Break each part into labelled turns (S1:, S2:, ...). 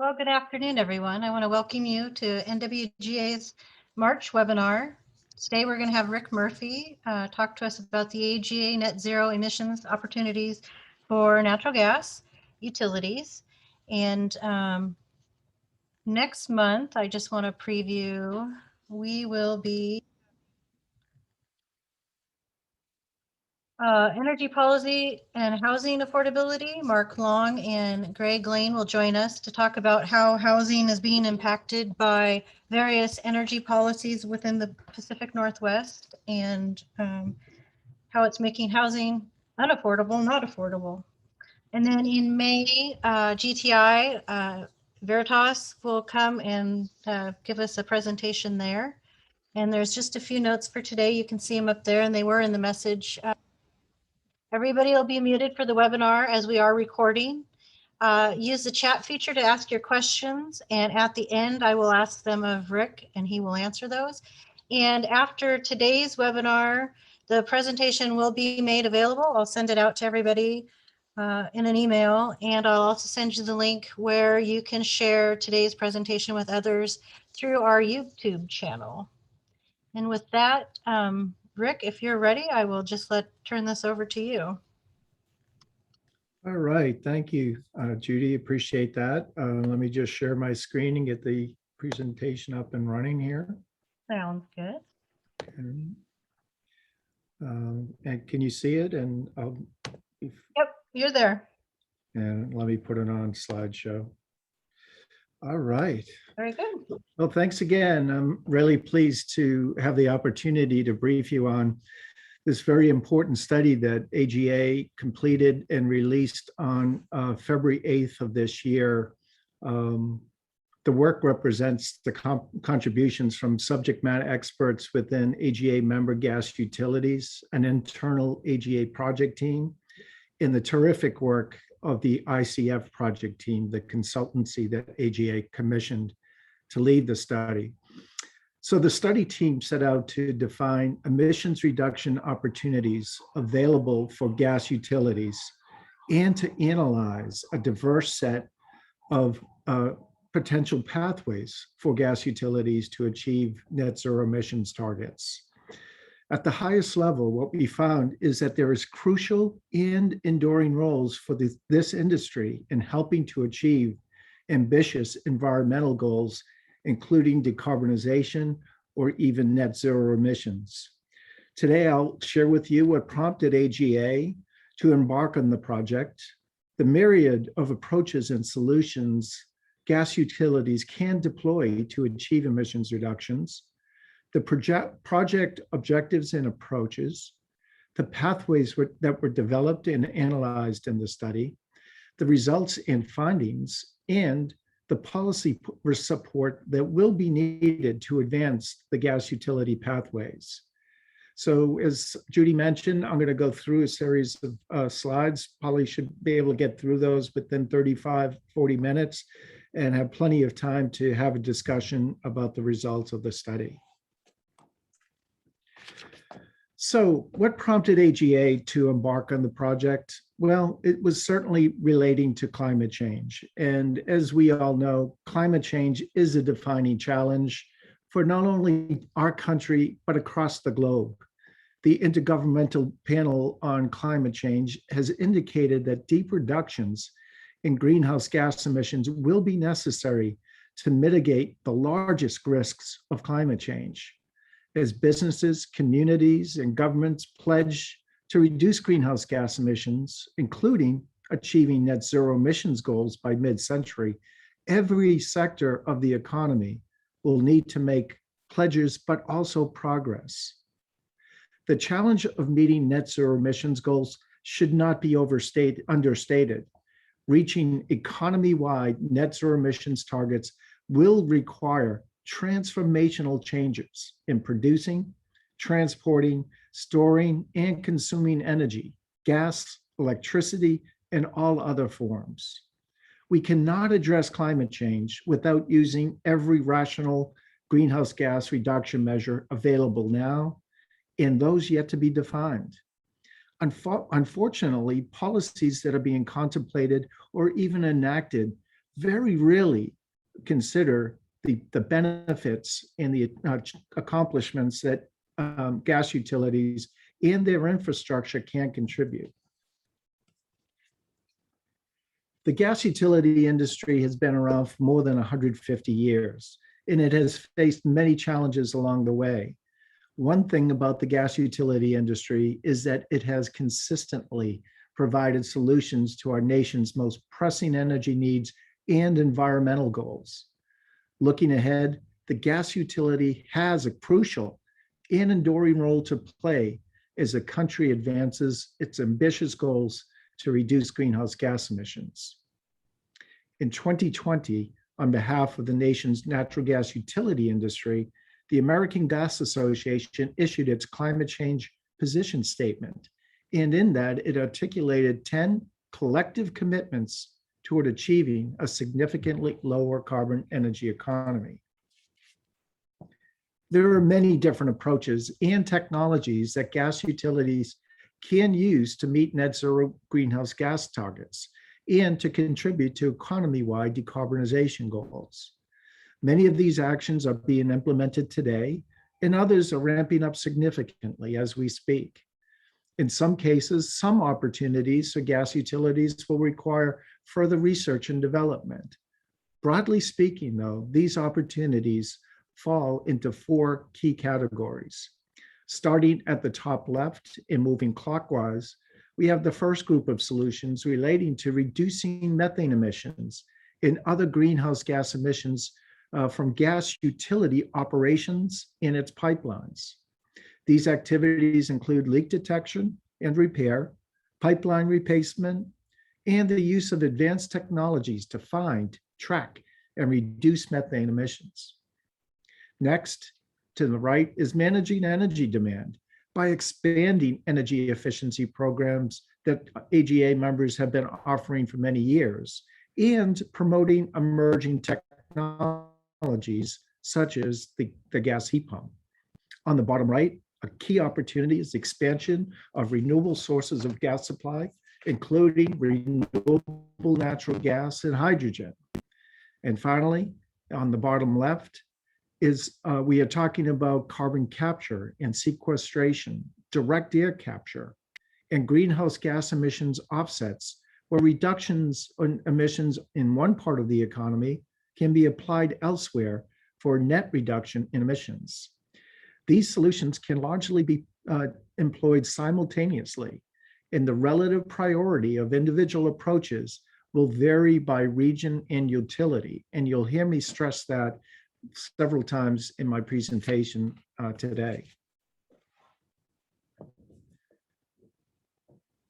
S1: Well, good afternoon, everyone. I want to welcome you to NWGA's March webinar. Today, we're going to have Rick Murphy talk to us about the AGA Net Zero emissions opportunities for natural gas utilities. And next month, I just want to preview, we will be energy policy and housing affordability. Mark Long and Greg Lane will join us to talk about how housing is being impacted by various energy policies within the Pacific Northwest and how it's making housing unaffordable, not affordable. And then in May, GTI Veritas will come and give us a presentation there. And there's just a few notes for today. You can see them up there, and they were in the message. Everybody will be muted for the webinar as we are recording. Use the chat feature to ask your questions, and at the end I will ask them of Rick and he will answer those. And after today's webinar, the presentation will be made available. I'll send it out to everybody in an email, and I'll also send you the link where you can share today's presentation with others through our YouTube channel. And with that, Rick, if you're ready, I will just turn this over to you.
S2: All right, thank you, Judy. Appreciate that. Let me just share my screen and get the presentation up and running here.
S1: Sounds good.
S2: And can you see it? And
S1: Yep, you're there.
S2: And let me put it on slideshow. All right.
S1: Very good.
S2: Well, thanks again. I'm really pleased to have the opportunity to brief you on this very important study that AGA completed and released on February 8th of this year. The work represents the contributions from subject matter experts within AGA member gas utilities, an internal AGA project team, and the terrific work of the ICF project team, the consultancy that AGA commissioned to lead the study. So the study team set out to define emissions reduction opportunities available for gas utilities and to analyze a diverse set of potential pathways for gas utilities to achieve net zero emissions targets. At the highest level, what we found is that there is crucial and enduring roles for this industry in helping to achieve ambitious environmental goals, including decarbonization or even net zero emissions. Today, I'll share with you what prompted AGA to embark on the project, the myriad of approaches and solutions gas utilities can deploy to achieve emissions reductions, the project objectives and approaches, the pathways that were developed and analyzed in the study, the results and findings, and the policy support that will be needed to advance the gas utility pathways. So as Judy mentioned, I'm going to go through a series of slides, probably should be able to get through those within 35, 40 minutes and have plenty of time to have a discussion about the results of the study. So what prompted AGA to embark on the project? Well, it was certainly relating to climate change. And as we all know, climate change is a defining challenge for not only our country, but across the globe. The Intergovernmental Panel on Climate Change has indicated that deep reductions in greenhouse gas emissions will be necessary to mitigate the largest risks of climate change. As businesses, communities, and governments pledge to reduce greenhouse gas emissions, including achieving net zero emissions goals by mid-century, every sector of the economy will need to make pledges, but also progress. The challenge of meeting net zero emissions goals should not be understated. Reaching economy-wide net zero emissions targets will require transformational changes in producing, transporting, storing, and consuming energy, gas, electricity, and all other forms. We cannot address climate change without using every rational greenhouse gas reduction measure available now and those yet to be defined. Unfortunately, policies that are being contemplated or even enacted very rarely consider the benefits and the accomplishments that gas utilities and their infrastructure can contribute. The gas utility industry has been around for more than 150 years, and it has faced many challenges along the way. One thing about the gas utility industry is that it has consistently provided solutions to our nation's most pressing energy needs and environmental goals. Looking ahead, the gas utility has a crucial and enduring role to play as the country advances its ambitious goals to reduce greenhouse gas emissions. In 2020, on behalf of the nation's natural gas utility industry, the American Gas Association issued its climate change position statement. And in that, it articulated 10 collective commitments toward achieving a significantly lower carbon energy economy. There are many different approaches and technologies that gas utilities can use to meet net zero greenhouse gas targets and to contribute to economy-wide decarbonization goals. Many of these actions are being implemented today, and others are ramping up significantly as we speak. In some cases, some opportunities for gas utilities will require further research and development. Broadly speaking, though, these opportunities fall into four key categories. Starting at the top left and moving clockwise, we have the first group of solutions relating to reducing methane emissions and other greenhouse gas emissions from gas utility operations in its pipelines. These activities include leak detection and repair, pipeline replacement, and the use of advanced technologies to find, track, and reduce methane emissions. Next, to the right, is managing energy demand by expanding energy efficiency programs that AGA members have been offering for many years and promoting emerging technologies such as the gas heat pump. On the bottom right, a key opportunity is the expansion of renewable sources of gas supply, including renewable natural gas and hydrogen. And finally, on the bottom left, is we are talking about carbon capture and sequestration, direct air capture, and greenhouse gas emissions offsets, where reductions in emissions in one part of the economy can be applied elsewhere for net reduction in emissions. These solutions can largely be employed simultaneously, and the relative priority of individual approaches will vary by region and utility. And you'll hear me stress that several times in my presentation today.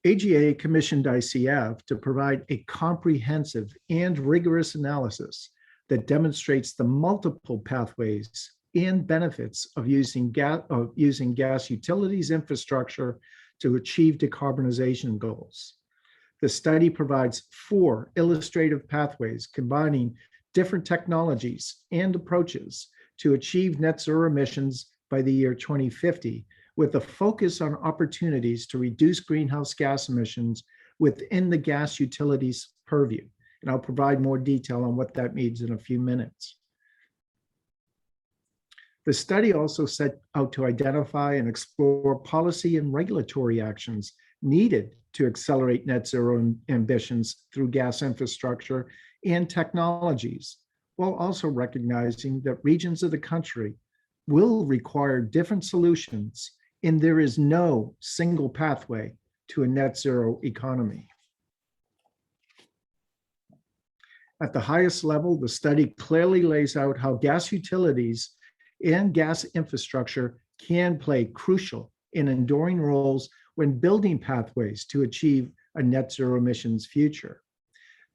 S2: AGA commissioned ICF to provide a comprehensive and rigorous analysis that demonstrates the multiple pathways and benefits of using gas utilities infrastructure to achieve decarbonization goals. The study provides 4 illustrative pathways combining different technologies and approaches to achieve net zero emissions by the year 2050, with a focus on opportunities to reduce greenhouse gas emissions within the gas utilities purview. And I'll provide more detail on what that means in a few minutes. The study also set out to identify and explore policy and regulatory actions needed to accelerate net zero ambitions through gas infrastructure and technologies, while also recognizing that regions of the country will require different solutions, and there is no single pathway to a net zero economy. At the highest level, the study clearly lays out how gas utilities and gas infrastructure can play crucial and enduring roles when building pathways to achieve a net zero emissions future.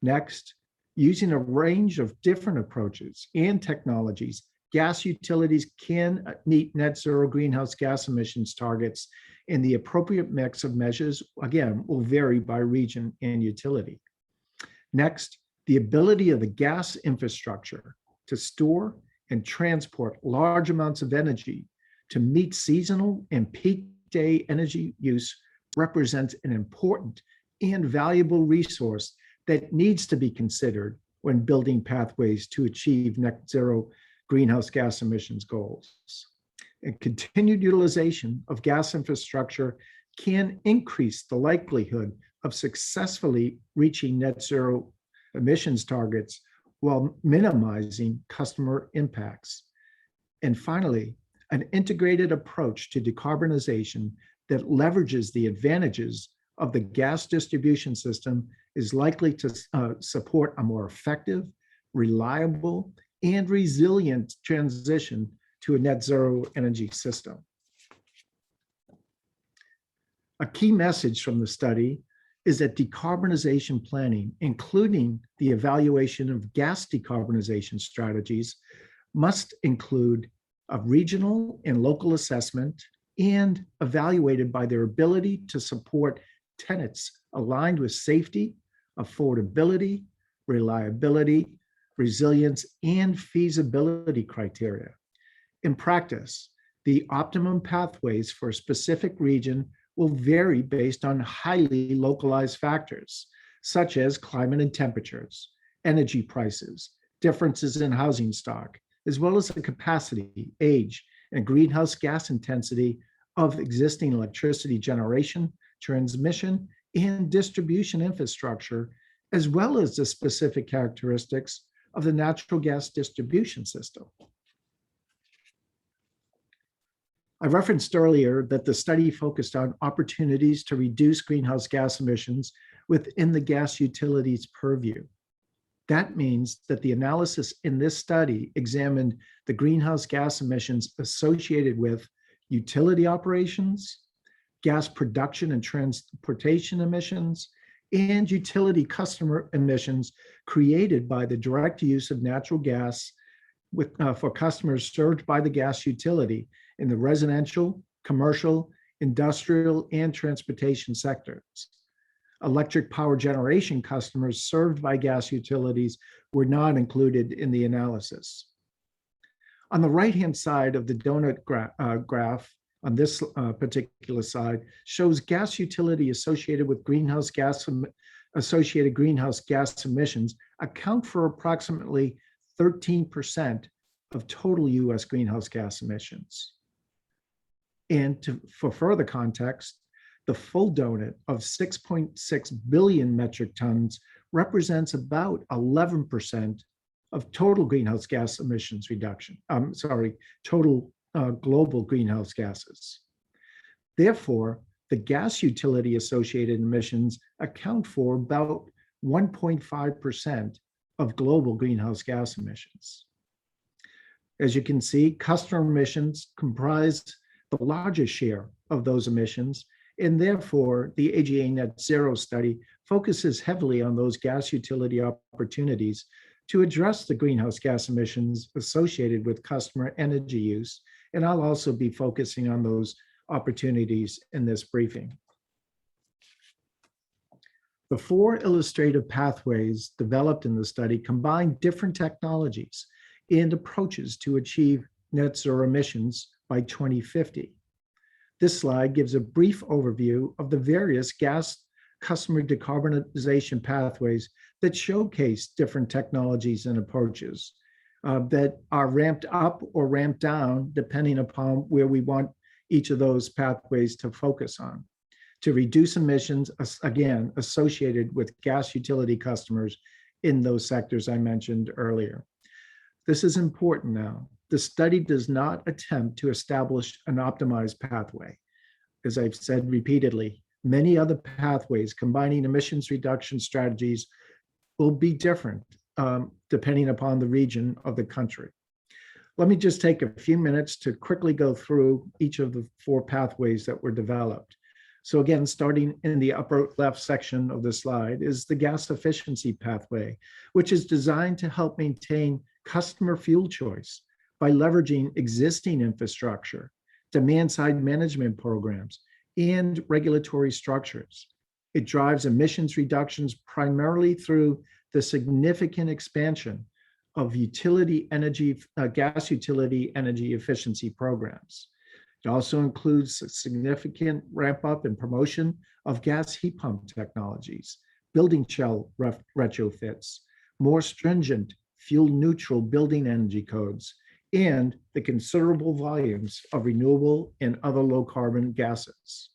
S2: Next, using a range of different approaches and technologies, gas utilities can meet net zero greenhouse gas emissions targets, and the appropriate mix of measures, again, will vary by region and utility. Next, the ability of the gas infrastructure to store and transport large amounts of energy to meet seasonal and peak day energy use represents an important and valuable resource that needs to be considered when building pathways to achieve net zero greenhouse gas emissions goals. And continued utilization of gas infrastructure can increase the likelihood of successfully reaching net zero emissions targets while minimizing customer impacts. And finally, an integrated approach to decarbonization that leverages the advantages of the gas distribution system is likely to support a more effective, reliable, and resilient transition to a net zero energy system. A key message from the study is that decarbonization planning, including the evaluation of gas decarbonization strategies, must include a regional and local assessment and evaluated by their ability to support tenets aligned with safety, affordability, reliability, resilience, and feasibility criteria. In practice, the optimum pathways for a specific region will vary based on highly localized factors, such as climate and temperatures, energy prices, differences in housing stock, as well as the capacity, age, and greenhouse gas intensity of existing electricity generation, transmission, and distribution infrastructure, as well as the specific characteristics of the natural gas distribution system. I referenced earlier that the study focused on opportunities to reduce greenhouse gas emissions within the gas utilities purview. That means that the analysis in this study examined the greenhouse gas emissions associated with utility operations, gas production and transportation emissions, and utility customer emissions created by the direct use of natural gas for customers served by the gas utility in the residential, commercial, industrial, and transportation sectors. Electric power generation customers served by gas utilities were not included in the analysis. On the right-hand side of the donut graph on this particular slide shows gas utility associated greenhouse gas emissions account for approximately 13% of total US greenhouse gas emissions. And for further context, the full donut of 6.6 billion metric tons represents about 11% of total greenhouse gas emissions reduction. Total global greenhouse gases. Therefore, the gas utility associated emissions account for about 1.5% of global greenhouse gas emissions. As you can see, customer emissions comprise the largest share of those emissions, and therefore the AGA Net Zero study focuses heavily on those gas utility opportunities to address the greenhouse gas emissions associated with customer energy use, and I'll also be focusing on those opportunities in this briefing. The 4 illustrative pathways developed in the study combine different technologies and approaches to achieve net zero emissions by 2050. This slide gives a brief overview of the various gas customer decarbonization pathways that showcase different technologies and approaches that are ramped up or ramped down depending upon where we want each of those pathways to focus on, to reduce emissions, again, associated with gas utility customers in those sectors I mentioned earlier. This is important now. The study does not attempt to establish an optimized pathway. As I've said repeatedly, many other pathways combining emissions reduction strategies will be different depending upon the region of the country. Let me just take a few minutes to quickly go through each of the 4 pathways that were developed. So again, starting in the upper left section of the slide is the gas efficiency pathway, which is designed to help maintain customer fuel choice by leveraging existing infrastructure, demand-side management programs, and regulatory structures. It drives emissions reductions primarily through the significant expansion of gas utility energy efficiency programs. It also includes a significant ramp up and promotion of gas heat pump technologies, building shell retrofits, more stringent fuel-neutral building energy codes, and the considerable volumes of renewable and other low-carbon gases.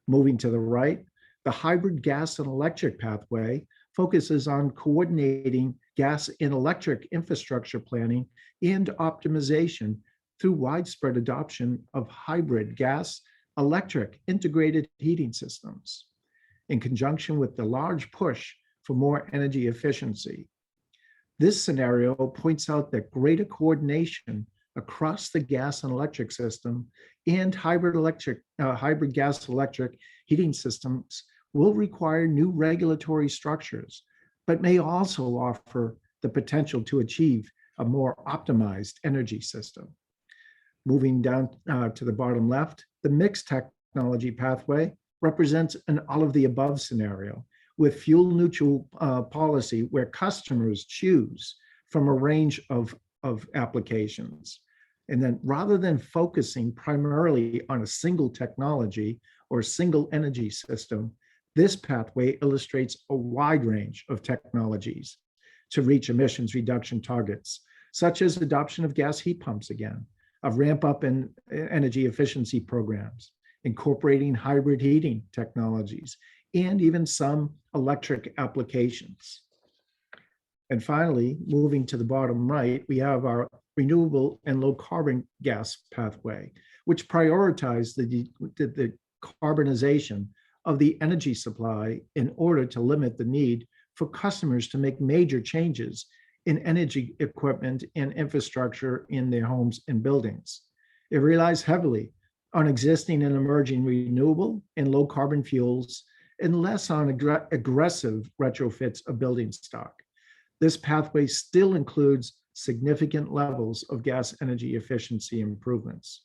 S2: Moving to the right, the hybrid gas and electric pathway focuses on coordinating gas and electric infrastructure planning and optimization through widespread adoption of hybrid gas electric integrated heating systems, in conjunction with the large push for more energy efficiency. This scenario points out that greater coordination across the gas and electric system and hybrid gas electric heating systems will require new regulatory structures, but may also offer the potential to achieve a more optimized energy system. Moving down to the bottom left, the mixed technology pathway represents an all of the above scenario with fuel neutral policy where customers choose from a range of applications. And then rather than focusing primarily on a single technology or single energy system, this pathway illustrates a wide range of technologies to reach emissions reduction targets, such as adoption of gas heat pumps again, of ramp up in energy efficiency programs, incorporating hybrid heating technologies, and even some electric applications. And finally, moving to the bottom right, we have our renewable and low carbon gas pathway, which prioritizes the carbonization of the energy supply in order to limit the need for customers to make major changes in energy equipment and infrastructure in their homes and buildings. It relies heavily on existing and emerging renewable and low carbon fuels and less on aggressive retrofits of building stock. This pathway still includes significant levels of gas energy efficiency improvements.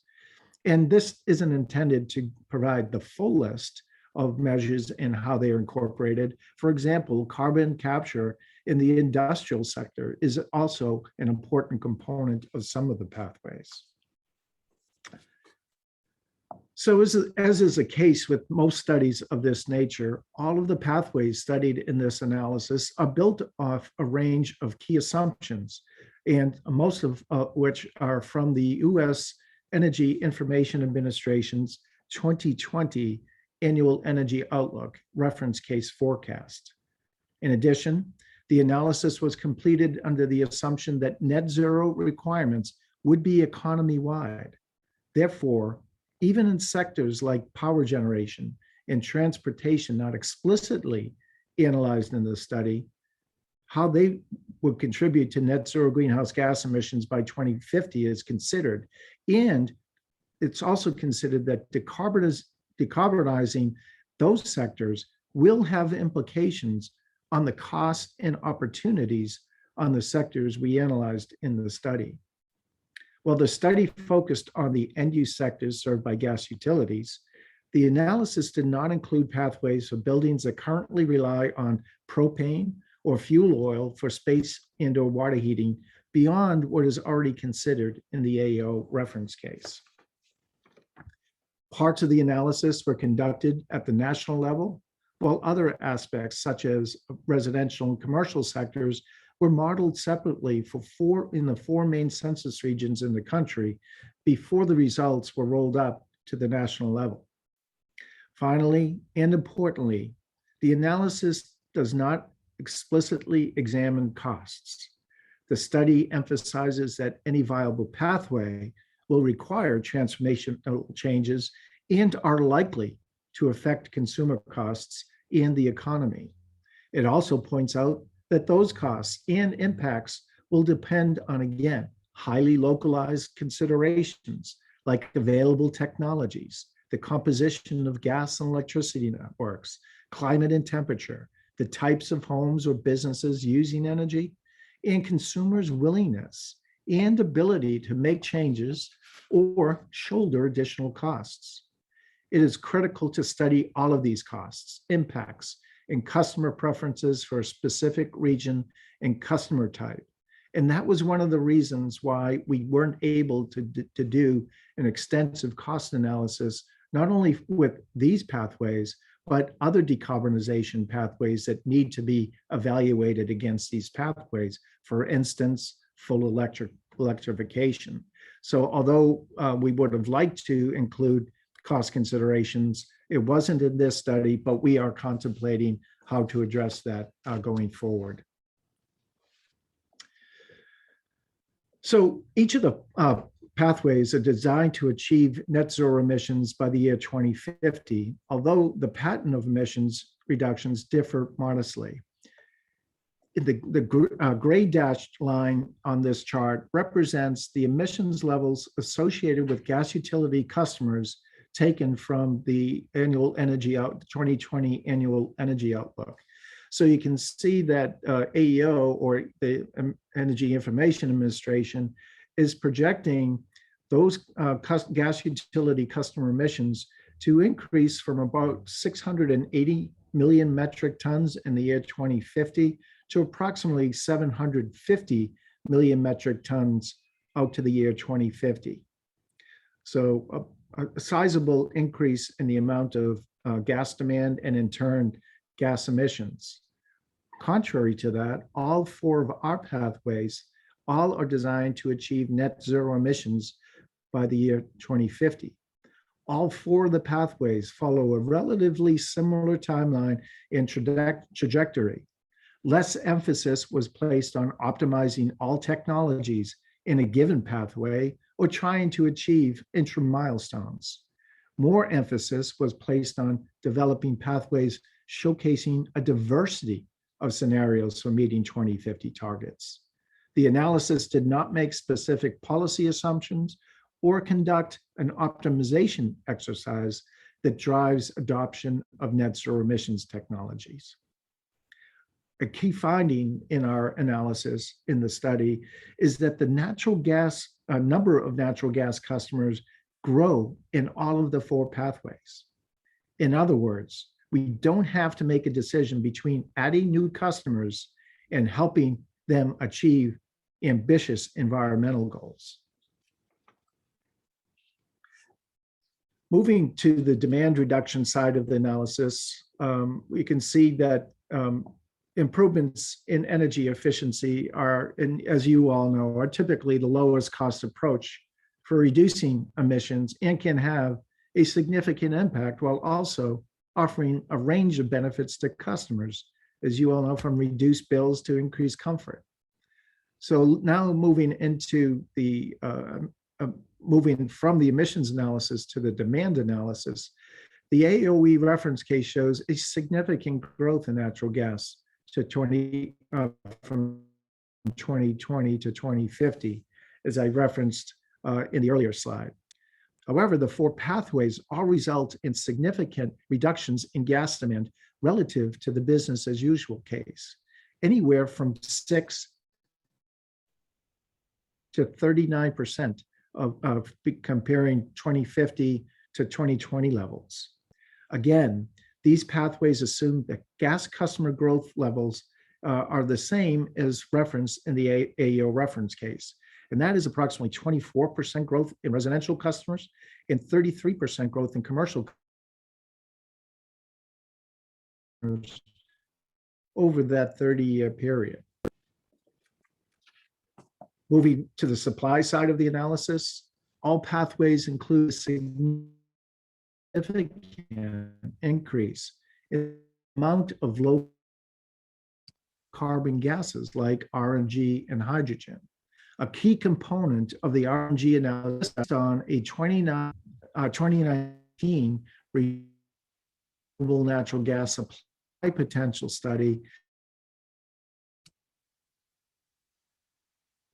S2: And this isn't intended to provide the full list of measures and how they are incorporated. For example, carbon capture in the industrial sector is also an important component of some of the pathways. So as is the case with most studies of this nature, all of the pathways studied in this analysis are built off a range of key assumptions, and most of which are from the U.S. Energy Information Administration's 2020 Annual Energy Outlook reference case forecast. In addition, the analysis was completed under the assumption that net zero requirements would be economy-wide. Therefore, even in sectors like power generation and transportation not explicitly analyzed in the study, how they would contribute to net zero greenhouse gas emissions by 2050 is considered. And it's also considered that decarbonizing those sectors will have implications on the costs and opportunities on the sectors we analyzed in the study. While the study focused on the end-use sectors served by gas utilities, the analysis did not include pathways for buildings that currently rely on propane or fuel oil for space and/or water heating beyond what is already considered in the AO reference case. Parts of the analysis were conducted at the national level, while other aspects, such as residential and commercial sectors, were modeled separately in the four main census regions in the country before the results were rolled up to the national level. Finally, and importantly, the analysis does not explicitly examine costs. The study emphasizes that any viable pathway will require transformational changes and are likely to affect consumer costs and the economy. It also points out that those costs and impacts will depend on, again, highly localized considerations like available technologies, the composition of gas and electricity networks, climate and temperature, the types of homes or businesses using energy, and consumers' willingness and ability to make changes or shoulder additional costs. It is critical to study all of these costs, impacts, and customer preferences for a specific region and customer type. And that was one of the reasons why we weren't able to do an extensive cost analysis, not only with these pathways, but other decarbonization pathways that need to be evaluated against these pathways, for instance, full electrification. So although we would have liked to include cost considerations, it wasn't in this study, but we are contemplating how to address that going forward. So each of the pathways are designed to achieve net zero emissions by the year 2050, although the pattern of emissions reductions differ modestly. The gray dashed line on this chart represents the emissions levels associated with gas utility customers taken from the 2020 annual energy outlook. So you can see that AEO, or the Energy Information Administration, is projecting those gas utility customer emissions to increase from about 680 million metric tons in the year 2050 to approximately 750 million metric tons out to the year 2050. So a sizable increase in the amount of gas demand and in turn gas emissions. Contrary to that, all four of our pathways all are designed to achieve net zero emissions by the year 2050. All four of the pathways follow a relatively similar timeline and trajectory. Less emphasis was placed on optimizing all technologies in a given pathway or trying to achieve interim milestones. More emphasis was placed on developing pathways showcasing a diversity of scenarios for meeting 2050 targets. The analysis did not make specific policy assumptions or conduct an optimization exercise that drives adoption of net zero emissions technologies. A key finding in our analysis in the study is that the number of natural gas customers grow in all of the four pathways. In other words, we don't have to make a decision between adding new customers and helping them achieve ambitious environmental goals. Moving to the demand reduction side of the analysis, we can see that improvements in energy efficiency are, and as you all know, are typically the lowest cost approach for reducing emissions and can have a significant impact while also offering a range of benefits to customers, as you all know, from reduced bills to increased comfort. So now moving into the moving from the emissions analysis to the demand analysis, the AOE reference case shows a significant growth in natural gas to from 2020 to 2050, as I referenced in the earlier slide. However, the four pathways all result in significant reductions in gas demand relative to the business as usual case, anywhere from 6 to 39% of comparing 2050 to 2020 levels. Again, these pathways assume that gas customer growth levels are the same as referenced in the AEO reference case. And that is approximately 24% growth in residential customers and 33% growth in commercial customers over that 30-year period. Moving to the supply side of the analysis, all pathways include a significant increase in the amount of low carbon gases like RNG and hydrogen. A key component of the RNG analysis based on a 2019 renewable natural gas supply potential study,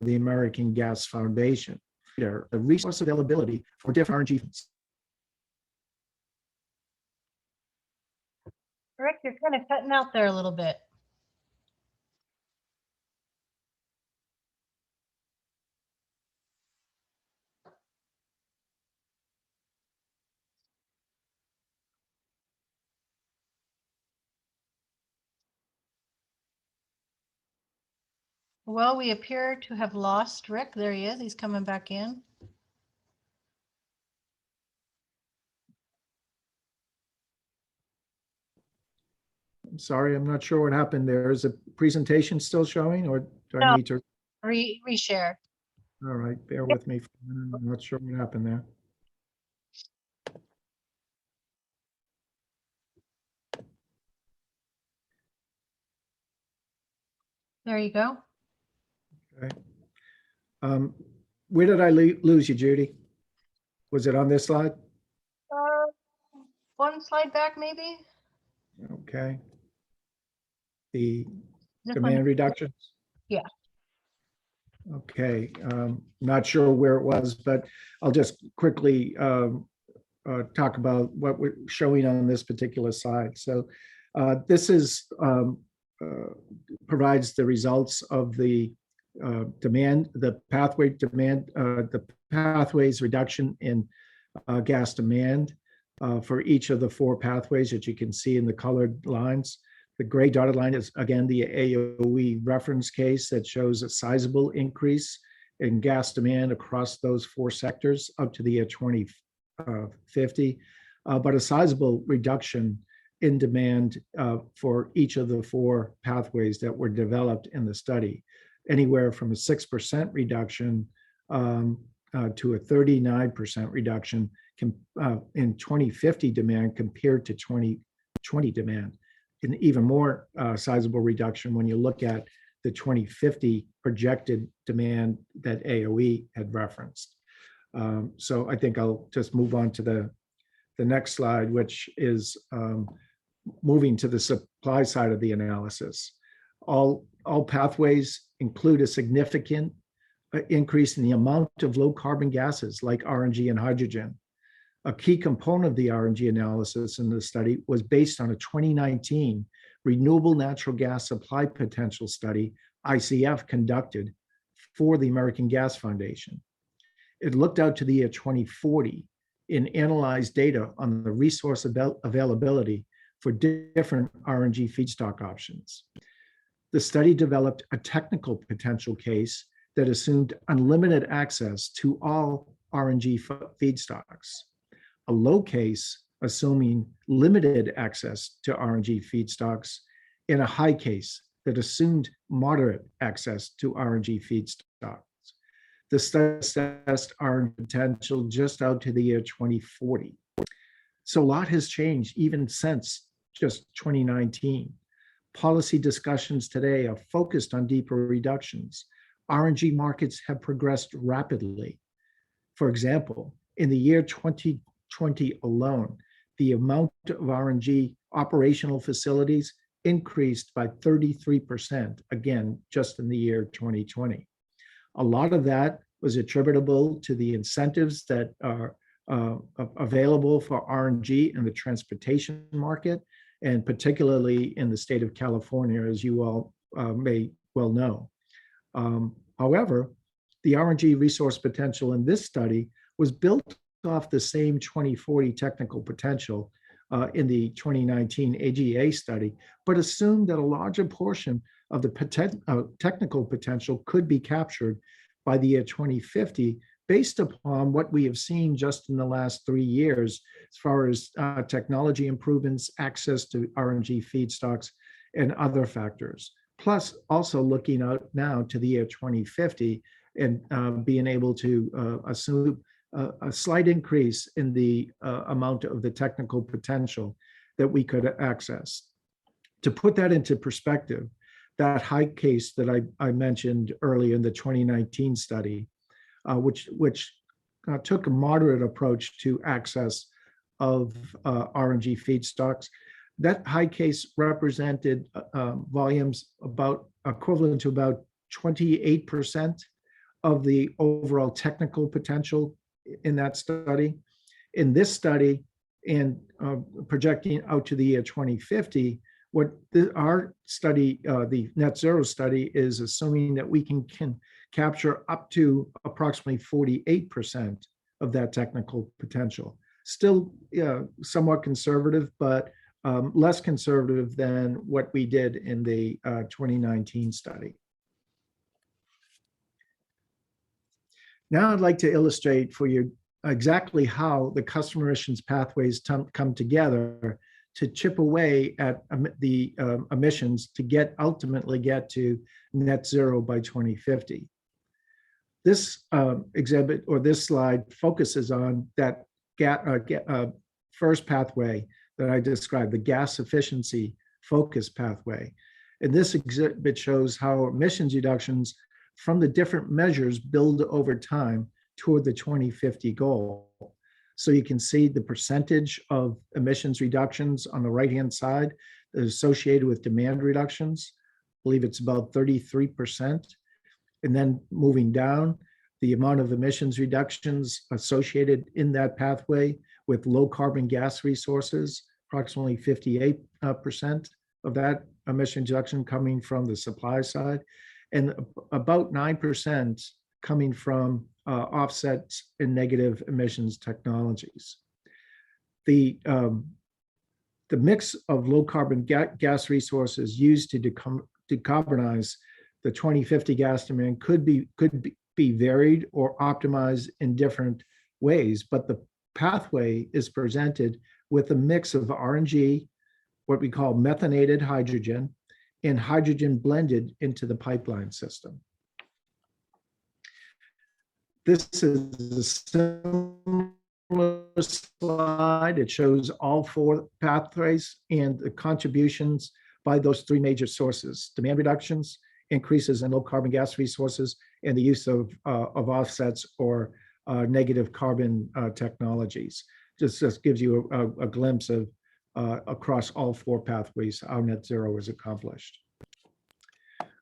S2: the American Gas Foundation, the resource availability for different RNG.
S1: Rick, you're kind of cutting out there a little bit. Well, we appear to have lost Rick. There he is. He's coming back in.
S2: sorry, I'm not sure what happened there. Is the presentation still showing, or do I
S1: No.
S2: need to?
S1: Reshare.
S2: All right, bear with me for a minute. I'm not sure what happened there.
S1: There you go.
S2: Okay. Where did I lose you, Judy? Was it on this slide?
S1: One slide back, maybe?
S2: Okay. The
S1: This one?
S2: demand reductions?
S1: Yeah.
S2: Okay, not sure where it was, but I'll just quickly talk about what we're showing on this particular slide. So this is provides the results of the demand, the pathway demand, the pathways reduction in gas demand for each of the four pathways that you can see in the colored lines. The gray dotted line is, again, the AOE reference case that shows a sizable increase in gas demand across those four sectors up to the year 2050, but a sizable reduction in demand for each of the four pathways that were developed in the study, anywhere from a 6% reduction to a 39% reduction in 2050 demand compared to 2020 demand. An even more sizable reduction when you look at the 2050 projected demand that AOE had referenced. So I think I'll just move on to the next slide, which is moving to the supply side of the analysis. All pathways include a significant increase in the amount of low carbon gases like RNG and hydrogen. A key component of the RNG analysis in the study was based on a 2019 renewable natural gas supply potential study ICF conducted for the American Gas Foundation. It looked out to the year 2040 and analyzed data on the resource availability for different RNG feedstock options. The study developed a technical potential case that assumed unlimited access to all RNG feedstocks, a low case assuming limited access to RNG feedstocks, and a high case that assumed moderate access to RNG feedstocks. The study assessed RNG potential just out to the year 2040. So a lot has changed even since just 2019. Policy discussions today are focused on deeper reductions. RNG markets have progressed rapidly. For example, in the year 2020 alone, the amount of RNG operational facilities increased by 33%, again, just in the year 2020. A lot of that was attributable to the incentives that are available for RNG in the transportation market, and particularly in the state of California, as you all may well know. However, the RNG resource potential in this study was built off the same 2040 technical potential in the 2019 AGA study, but assumed that a larger portion of the technical potential could be captured by the year 2050, based upon what we have seen just in the last 3 years, as far as technology improvements, access to RNG feedstocks, and other factors. Plus, also looking out now to the year 2050 and being able to assume a slight increase in the amount of the technical potential that we could access. To put that into perspective, that high case that I mentioned earlier in the 2019 study, which took a moderate approach to access of RNG feedstocks, that high case represented volumes about equivalent to about 28% of the overall technical potential in that study. In this study, and projecting out to the year 2050, our study, the Net Zero study, is assuming that we can capture up to approximately 48% of that technical potential. Still somewhat conservative, but less conservative than what we did in the 2019 study. Now I'd like to illustrate for you exactly how the customer emissions pathways come together to chip away at the emissions to ultimately get to net zero by 2050. This exhibit or this slide focuses on that first pathway that I described, the gas efficiency focus pathway. And this exhibit shows how emissions reductions from the different measures build over time toward the 2050 goal. So you can see the percentage of emissions reductions on the right-hand side associated with demand reductions. I believe it's about 33%. And then moving down, the amount of emissions reductions associated in that pathway with low carbon gas resources, approximately 58% of that emission reduction coming from the supply side, and about 9% coming from offsets and negative emissions technologies. The mix of low carbon gas resources used to decarbonize the 2050 gas demand could be varied or optimized in different ways, but the pathway is presented with a mix of RNG, what we call methanated hydrogen, and hydrogen blended into the pipeline system. This is a similar slide. It shows all four pathways and the contributions by those three major sources: demand reductions, increases in low carbon gas resources, and the use of offsets or negative carbon technologies. Just gives you a glimpse of across all four pathways how net zero is accomplished.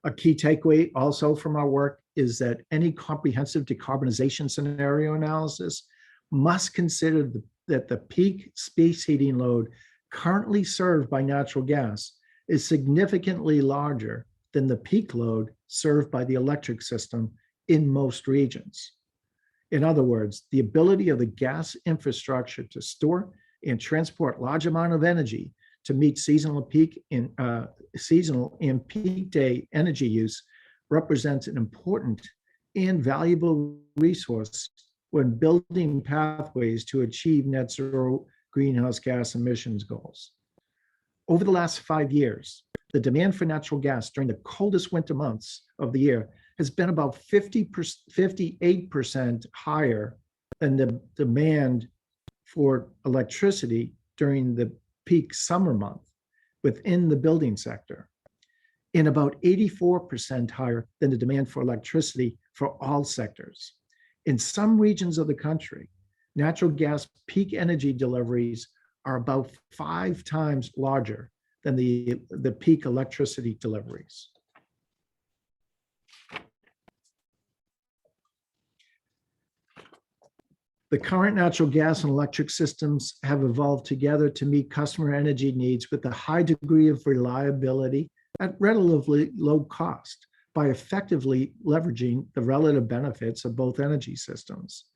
S2: A key takeaway also from our work is that any comprehensive decarbonization scenario analysis must consider that the peak space heating load currently served by natural gas is significantly larger than the peak load served by the electric system in most regions. In other words, the ability of the gas infrastructure to store and transport large amount of energy to meet seasonal and peak day energy use represents an important and valuable resource when building pathways to achieve net zero greenhouse gas emissions goals. Over the last 5 years, the demand for natural gas during the coldest winter months of the year has been about 58% higher than the demand for electricity during the peak summer month within the building sector, and about 84% higher than the demand for electricity for all sectors. In some regions of the country, natural gas peak energy deliveries are about 5 times larger than the peak electricity deliveries. The current natural gas and electric systems have evolved together to meet customer energy needs with a high degree of reliability at relatively low cost by effectively leveraging the relative benefits of both energy systems.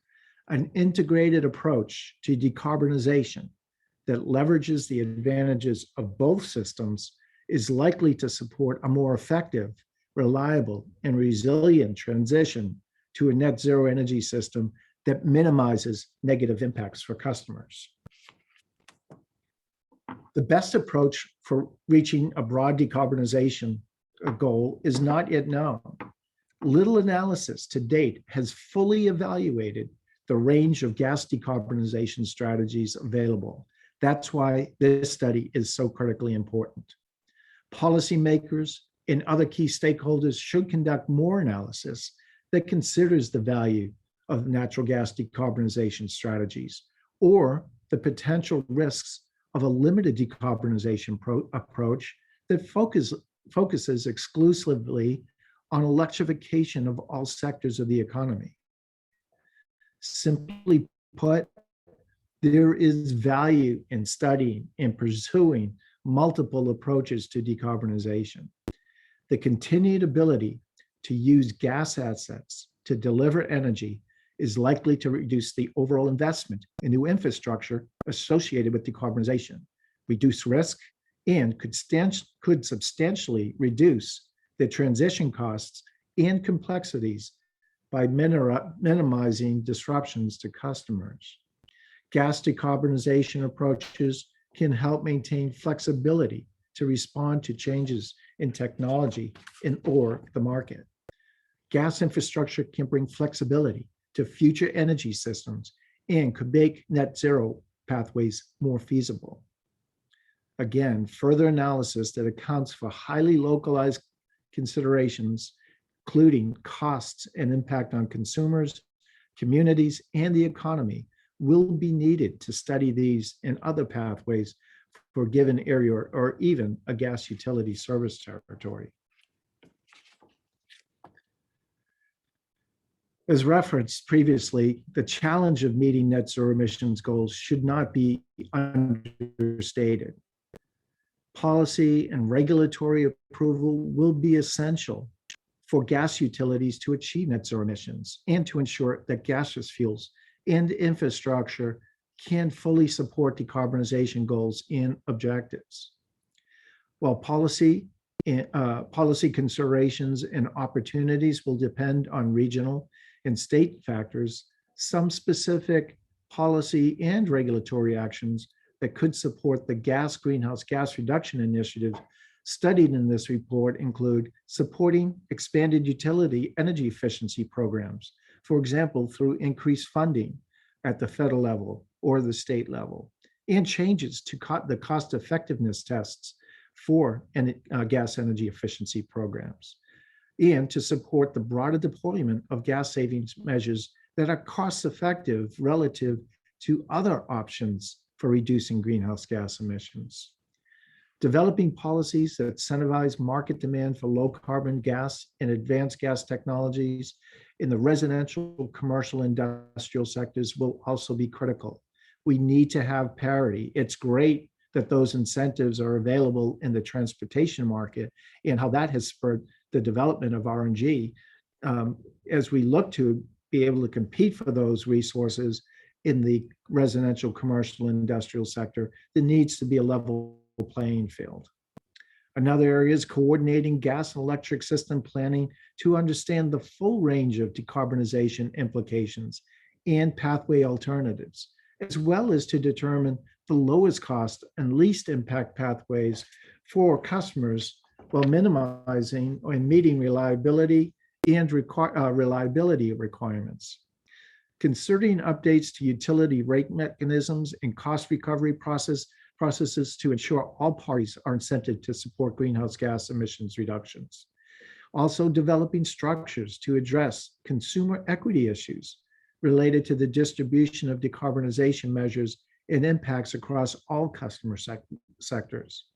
S2: An integrated approach to decarbonization that leverages the advantages of both systems is likely to support a more effective, reliable, and resilient transition to a net zero energy system that minimizes negative impacts for customers. The best approach for reaching a broad decarbonization goal is not yet known. Little analysis to date has fully evaluated the range of gas decarbonization strategies available. That's why this study is so critically important. Policymakers and other key stakeholders should conduct more analysis that considers the value of natural gas decarbonization strategies or the potential risks of a limited decarbonization approach that focuses exclusively on electrification of all sectors of the economy. Simply put, there is value in studying and pursuing multiple approaches to decarbonization. The continued ability to use gas assets to deliver energy is likely to reduce the overall investment in new infrastructure associated with decarbonization, reduce risk, and could substantially reduce the transition costs and complexities by minimizing disruptions to customers. Gas decarbonization approaches can help maintain flexibility to respond to changes in technology or the market. Gas infrastructure can bring flexibility to future energy systems and could make net zero pathways more feasible. Again, further analysis that accounts for highly localized considerations, including costs and impact on consumers, communities, and the economy, will be needed to study these and other pathways for a given area or even a gas utility service territory. As referenced previously, the challenge of meeting net zero emissions goals should not be understated. Policy and regulatory approval will be essential for gas utilities to achieve net zero emissions and to ensure that gaseous fuels and infrastructure can fully support decarbonization goals and objectives. While policy considerations and opportunities will depend on regional and state factors, some specific policy and regulatory actions that could support the greenhouse gas reduction initiative studied in this report include supporting expanded utility energy efficiency programs, for example, through increased funding at the federal level or the state level, and changes to the cost effectiveness tests for gas energy efficiency programs, and to support the broader deployment of gas savings measures that are cost effective relative to other options for reducing greenhouse gas emissions. Developing policies that incentivize market demand for low carbon gas and advanced gas technologies in the residential, commercial, industrial sectors will also be critical. We need to have parity. It's great that those incentives are available in the transportation market and how that has spurred the development of RNG. As we look to be able to compete for those resources in the residential, commercial, and industrial sector, there needs to be a level playing field. Another area is coordinating gas and electric system planning to understand the full range of decarbonization implications and pathway alternatives, as well as to determine the lowest cost and least impact pathways for customers while minimizing and meeting reliability and reliability requirements. Considering updates to utility rate mechanisms and cost recovery processes to ensure all parties are incented to support greenhouse gas emissions reductions. Also developing structures to address consumer equity issues related to the distribution of decarbonization measures and impacts across all customer sectors.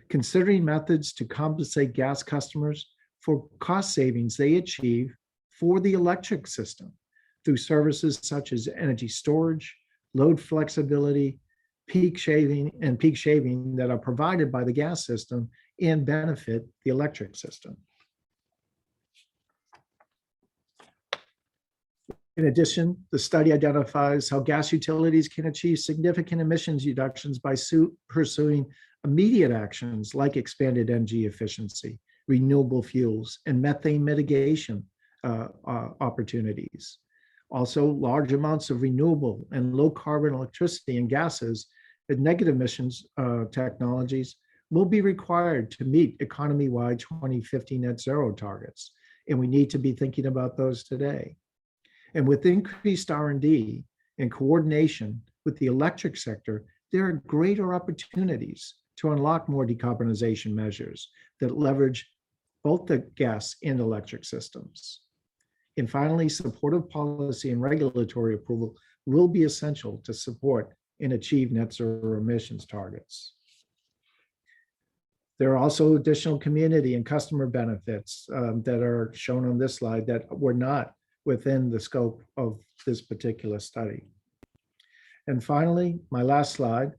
S2: Considering methods to compensate gas customers for cost savings they achieve for the electric system through services such as energy storage, load flexibility, peak shaving that are provided by the gas system and benefit the electric system. In addition, the study identifies how gas utilities can achieve significant emissions reductions by pursuing immediate actions like expanded energy efficiency, renewable fuels, and methane mitigation opportunities. Also, large amounts of renewable and low carbon electricity and gases and negative emissions technologies will be required to meet economy-wide 2050 net zero targets. And we need to be thinking about those today. And with increased R&D and coordination with the electric sector, there are greater opportunities to unlock more decarbonization measures that leverage both the gas and electric systems. And finally, supportive policy and regulatory approval will be essential to support and achieve net zero emissions targets. There are also additional community and customer benefits that are shown on this slide that were not within the scope of this particular study. And finally, my last slide,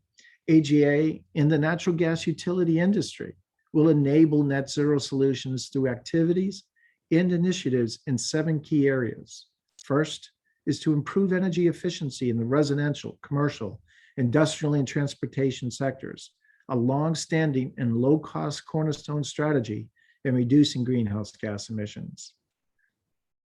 S2: AGA in the natural gas utility industry will enable net zero solutions through activities and initiatives in 7 key areas. First is to improve energy efficiency in the residential, commercial, industrial, and transportation sectors, a long-standing and low-cost cornerstone strategy in reducing greenhouse gas emissions.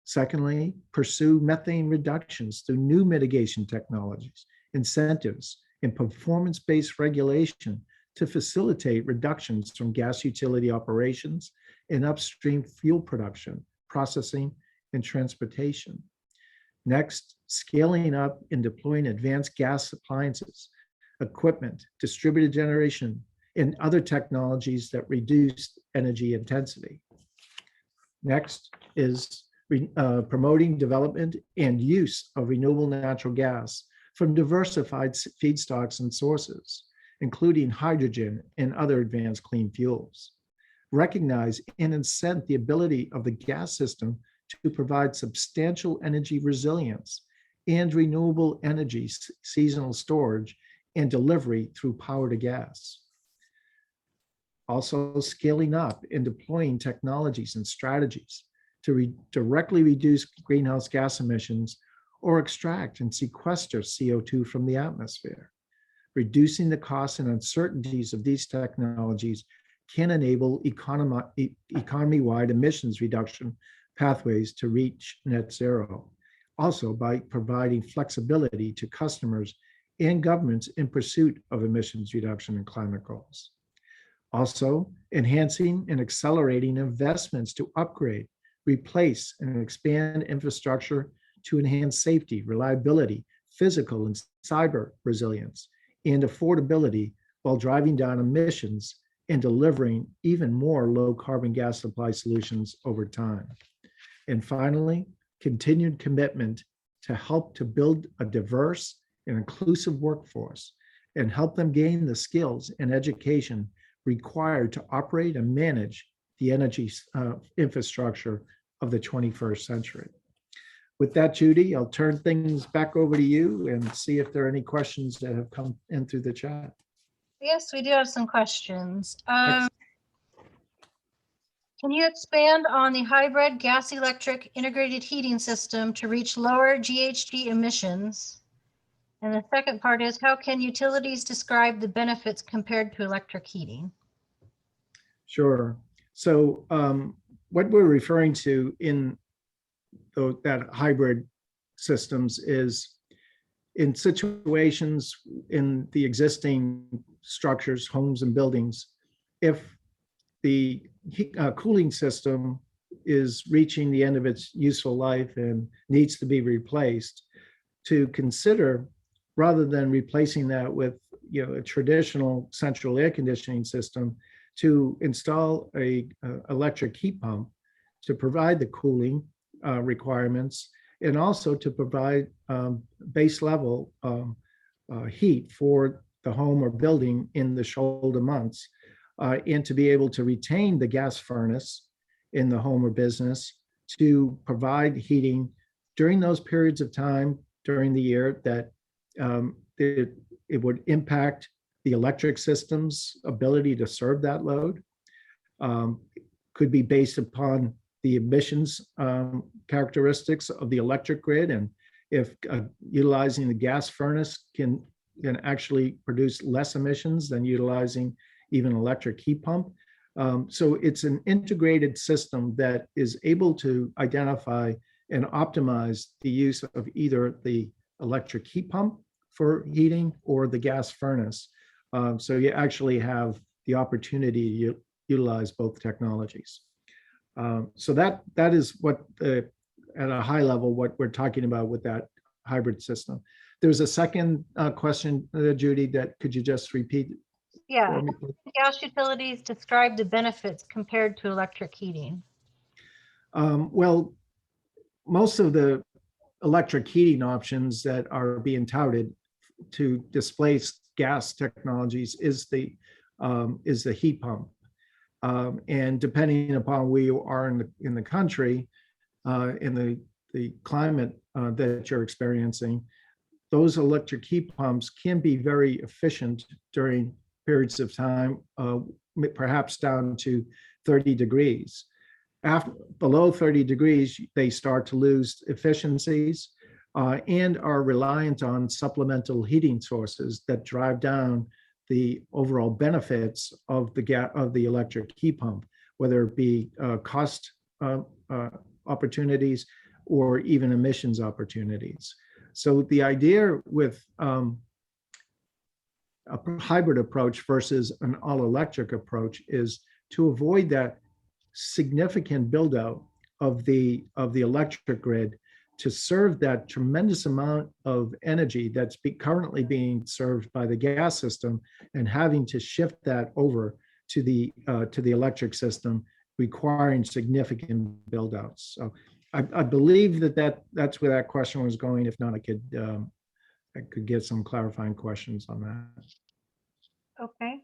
S2: Secondly, pursue methane reductions through new mitigation technologies, incentives, and performance-based regulation to facilitate reductions from gas utility operations and upstream fuel production, processing, and transportation. Next, scaling up and deploying advanced gas appliances, equipment, distributed generation, and other technologies that reduce energy intensity. Next is promoting development and use of renewable natural gas from diversified feedstocks and sources, including hydrogen and other advanced clean fuels. Recognize and incent the ability of the gas system to provide substantial energy resilience and renewable energy seasonal storage and delivery through power to gas. Also, scaling up and deploying technologies and strategies to directly reduce greenhouse gas emissions or extract and sequester CO2 from the atmosphere. Reducing the costs and uncertainties of these technologies can enable economy-wide emissions reduction pathways to reach net zero. Also, by providing flexibility to customers and governments in pursuit of emissions reduction and climate goals. Also, enhancing and accelerating investments to upgrade, replace, and expand infrastructure to enhance safety, reliability, physical and cyber resilience, and affordability while driving down emissions and delivering even more low carbon gas supply solutions over time. And finally, continued commitment to help to build a diverse and inclusive workforce and help them gain the skills and education required to operate and manage the energy infrastructure of the 21st century. With that, Judy, I'll turn things back over to you and see if there are any questions that have come in through the chat.
S1: Yes, we do have some questions. Can you expand on the hybrid gas electric integrated heating system to reach lower GHG emissions? And the second part is, how can utilities describe the benefits compared to electric heating?
S2: Sure. So what we're referring to in that hybrid systems is in situations in the existing structures, homes and buildings, if the cooling system is reaching the end of its useful life and needs to be replaced, to consider, rather than replacing that with a traditional central air conditioning system, to install a electric heat pump to provide the cooling requirements and also to provide base level heat for the home or building in the shoulder months, and to be able to retain the gas furnace in the home or business to provide heating during those periods of time during the year that it would impact the electric system's ability to serve that load. Could be based upon the emissions characteristics of the electric grid, and if utilizing the gas furnace can actually produce less emissions than utilizing even electric heat pump. So it's an integrated system that is able to identify and optimize the use of either the electric heat pump for heating or the gas furnace. So you actually have the opportunity to utilize both technologies. So that is what, at a high level, what we're talking about with that hybrid system. There's a second question, Judy, that could you just repeat?
S1: Yeah, gas utilities describe the benefits compared to electric heating.
S2: Well, most of the electric heating options that are being touted to displace gas technologies is the heat pump. And depending upon where you are in the country, in the climate that you're experiencing, those electric heat pumps can be very efficient during periods of time, perhaps down to 30 degrees. Below 30 degrees, they start to lose efficiencies and are reliant on supplemental heating sources that drive down the overall benefits of the electric heat pump, whether it be cost opportunities or even emissions opportunities. So the idea with a hybrid approach versus an all-electric approach is to avoid that significant build out of the electric grid to serve that tremendous amount of energy that's currently being served by the gas system, and having to shift that over to the electric system, requiring significant build outs. So I believe that's where that question was going. If not, I could get some clarifying questions on that.
S1: Okay.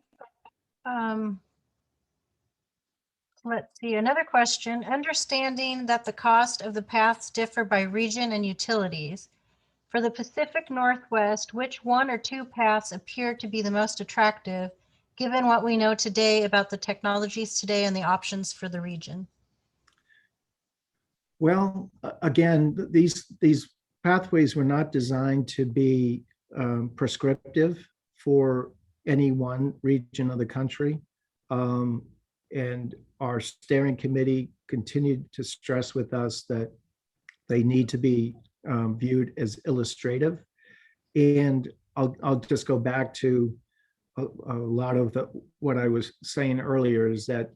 S1: Let's see, another question. Understanding that the cost of the paths differ by region and utilities. For the Pacific Northwest, which one or two paths appear to be the most attractive, given what we know today about the technologies today and the options for the region?
S2: Well, again, these pathways were not designed to be prescriptive for any one region of the country. And our steering committee continued to stress with us that they need to be viewed as illustrative. And I'll just go back to a lot of what I was saying earlier, is that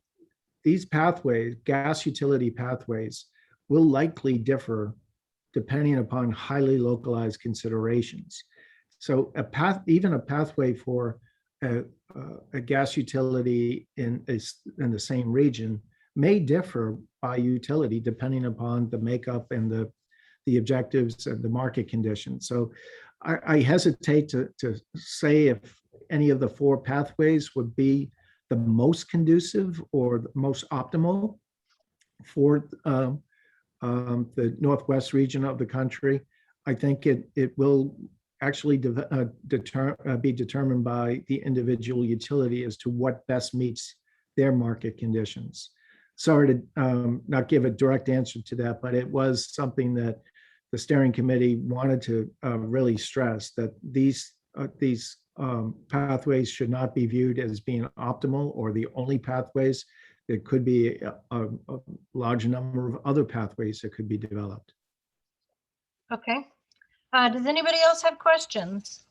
S2: these pathways, gas utility pathways, will likely differ depending upon highly localized considerations. So even a pathway for a gas utility in the same region may differ by utility depending upon the makeup and the objectives and the market conditions. So I hesitate to say if any of the four pathways would be the most conducive or the most optimal for the Northwest region of the country. I think it will actually be determined by the individual utility as to what best meets their market conditions. Sorry to not give a direct answer to that, but it was something that the steering committee wanted to really stress, that these pathways should not be viewed as being optimal or the only pathways. There could be a large number of other pathways that could be developed.
S1: Okay. Does anybody else have questions?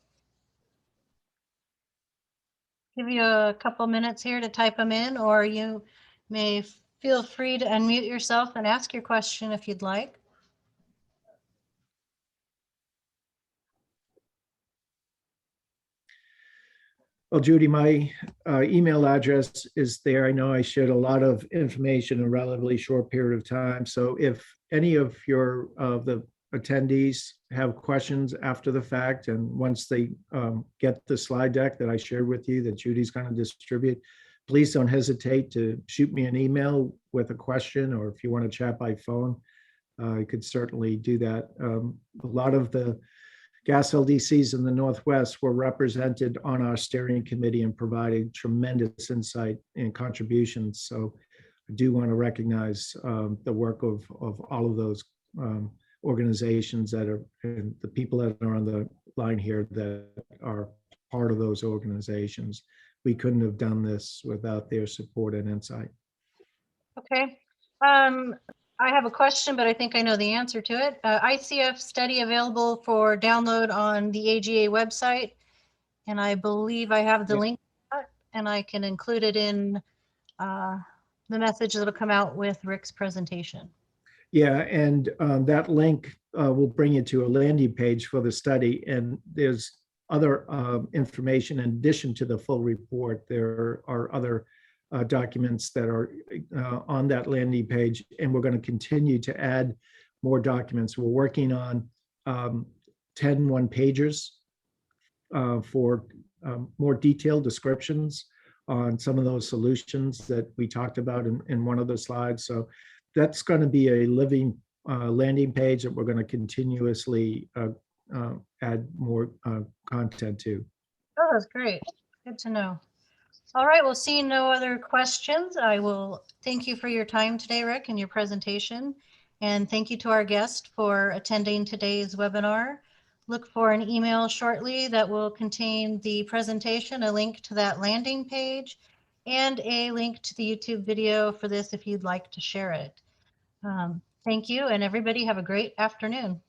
S1: Give you a couple minutes here to type them in, or you may feel free to unmute yourself and ask your question if you'd like.
S2: Well, Judy, my email address is there. I know I shared a lot of information in a relatively short period of time. So if any of the attendees have questions after the fact, and once they get the slide deck that I shared with you that Judy's going to distribute, please don't hesitate to shoot me an email with a question, or if you want to chat by phone, you could certainly do that. A lot of the gas LDCs in the Northwest were represented on our steering committee and provided tremendous insight and contributions. So I do want to recognize the work of all of those organizations that are, and the people that are on the line here that are part of those organizations. We couldn't have done this without their support and insight.
S1: Okay. I have a question, but I think I know the answer to it. ICF study available for download on the AGA website. And I believe I have the link, and I can include it in the message that'll come out with Rick's presentation.
S2: Yeah, and that link will bring you to a landing page for the study. And there's other information in addition to the full report. There are other documents that are on that landing page, and we're going to continue to add more documents. We're working on 10 one-pagers for more detailed descriptions on some of those solutions that we talked about in one of the slides. So that's going to be a living landing page that we're going to continuously add more content to.
S1: Oh, that's great. Good to know. All right, well, seeing no other questions, I will thank you for your time today, Rick, and your presentation. And thank you to our guest for attending today's webinar. Look for an email shortly that will contain the presentation, a link to that landing page, and a link to the YouTube video for this if you'd like to share it. Thank you, and everybody have a great afternoon.